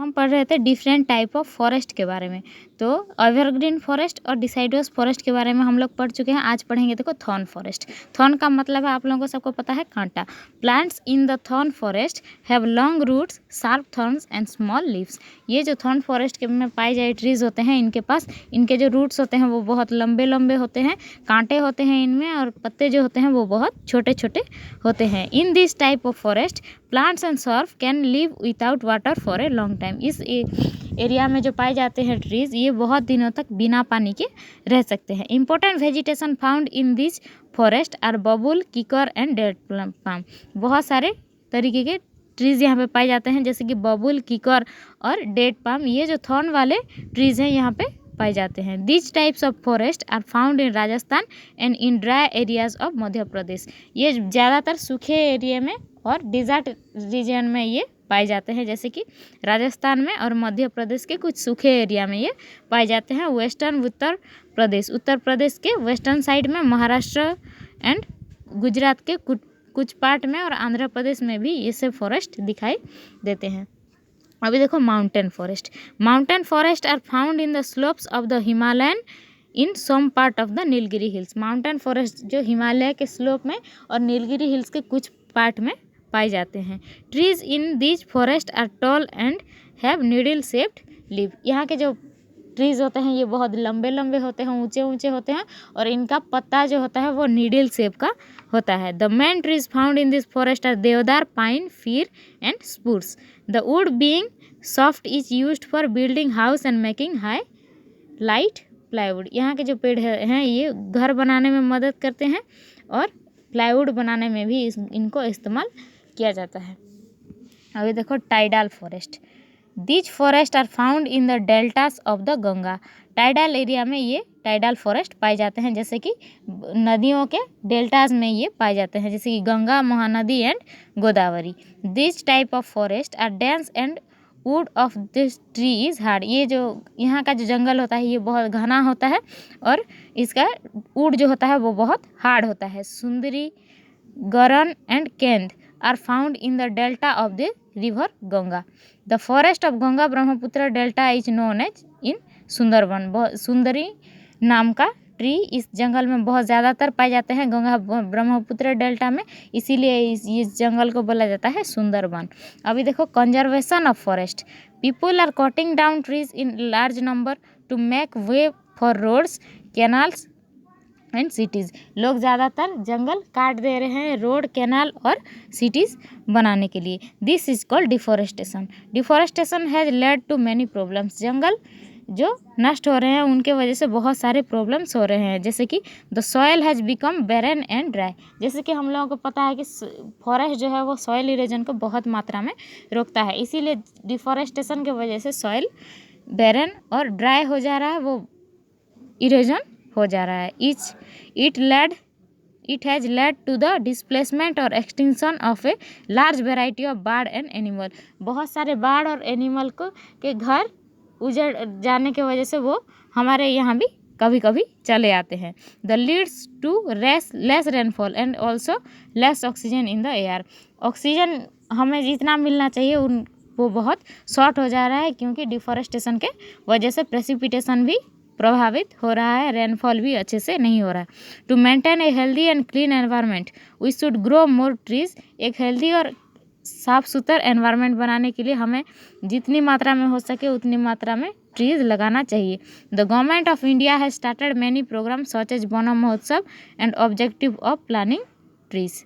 हम पढ़ रहे थे डिफरेंट टाइप ऑफ फॉरेस्ट के बारे में। तो एवरग्रीन फॉरेस्ट और डिसाइडस फॉरेस्ट के बारे में हम लोग पढ़ चुके हैं। आज पढ़ेंगे देखो थॉर्न फॉरेस्ट। थॉर्न का मतलब है आप लोगों को सबको पता है कांटा। Plants in the thorn forest have long roots, sharp thorns and small leaves. ये जो थॉर्न फॉरेस्ट के में पाए जाए ट्रीज होते हैं, इनके पास इनके जो रूट्स होते हैं वो बहुत लंबे लंबे होते हैं, कांटे होते हैं इनमें, और पत्ते जो होते हैं वो बहुत छोटे छोटे होते हैं। In this type of forest plants and Surf can live without water for a long time. इस एरिया में जो पाए जाते हैं ट्रीज, ये बहुत दिनों तक बिना पानी के रह सकते हैं। Important vegetation found in this forest are babul, kikar and date palm. बहुत सारे तरीके के ट्रीज़ यहाँ पे पाए जाते हैं, जैसे कि बबूल, किकर और डेट पाम। ये जो थॉर्न वाले ट्रीज़ हैं यहाँ पे पाए जाते हैं। This types of forest are found in Rajasthan and in dry areas of Madhya Pradesh. ये ज़्यादातर सूखे एरिया में और डिजर्ट रीजन में ये पाए जाते हैं, जैसे कि राजस्थान में और मध्य प्रदेश के कुछ सूखे एरिया में ये पाए जाते हैं। वेस्टर्न उत्तर प्रदेश के वेस्टर्न साइड में, महाराष्ट्र एंड गुजरात के कुछ पार्ट में, और आंध्र प्रदेश में भी ये सब फॉरेस्ट दिखाई देते हैं। अभी देखो mountain forest are found in the slopes of the Himalayan in some part of the Nilgiri hills. Mountain forest जो हिमालय के स्लोप में और नीलगिरी हिल्स के कुछ पार्ट में पाए जाते हैं। Trees in this forest are tall and have needle shaped leave. यहाँ के जो ट्रीज होते हैं ये बहुत लंबे लंबे होते हैं, ऊंचे ऊंचे होते हैं, और इनका पत्ता जो होता है वो नीडल शेप का होता है। The main trees found in this forest are deodar, pine, fir and spruce. The wood being soft is used for building house and making high light plywood. यहाँ के जो पेड़ हैं ये घर बनाने में मदद करते हैं और प्लाईवुड बनाने में भी इनको इस्तेमाल किया जाता है। अभी देखो tidal forest. This forest are found in the deltas of the Ganga. Tidal area में ये टाइडल फॉरेस्ट पाए जाते हैं, जैसे कि नदियों के डेल्टास में ये पाए जाते हैं, जैसे कि Ganga, Mahanadi and Godavari. This type of forest are dense and wood of this tree is hard. ये जो यहाँ का जो जंगल होता है ये बहुत घना होता है, और इसका वुड जो होता है वो बहुत हार्ड होता है। Sundari, garan and kend are found in the delta of the river Ganga. The forest of Ganga Brahmaputra delta is known as in Sundarban. Sundari नाम का ट्री इस जंगल में बहुत ज़्यादातर पाए जाते हैं गंगा ब्रह्मपुत्र डेल्टा में, इसीलिए इस जंगल को बोला जाता है सुंदरवन। अभी देखो conservation of forest. People are cutting down trees in large number to make way for roads, canals and cities. लोग ज़्यादातर जंगल काट दे रहे हैं रोड, कैनाल और सिटीज़ बनाने के लिए। This is called deforestation. Deforestation has led to many problems. जंगल जो नष्ट हो रहे हैं उनके वजह से बहुत सारे प्रॉब्लम्स हो रहे हैं, जैसे कि the soil has become barren and dry. जैसे कि हम लोगों को पता है कि फॉरेस्ट जो है वो सॉयल इरोजन को बहुत मात्रा में रोकता है, इसीलिए डिफॉरेस्टेशन की वजह से सॉयल बैरन और ड्राई हो जा रहा है, वो इरोजन हो जा रहा है। It has led to the displacement और extinction of a large variety of bird and animal. बहुत सारे बर्ड और एनिमल को के घर उजड़ जाने की वजह से वो हमारे यहाँ भी कभी कभी चले आते हैं। The leads to less rainfall and also less oxygen in the air. Oxygen हमें जितना मिलना चाहिए वो बहुत शॉर्ट हो जा रहा है, क्योंकि डिफॉरेस्टेशन के वजह से प्रेसिपिटेशन भी प्रभावित हो रहा है, रेनफॉल भी अच्छे से नहीं हो रहा है। To maintain a healthy and clean environment we should grow more trees. एक हेल्दी और साफ़ सुथरा एनवायरनमेंट बनाने के लिए हमें जितनी मात्रा में हो सके उतनी मात्रा में ट्रीज लगाना चाहिए। The government of India has started many program such as Van Mahotsav and objective of planning trees.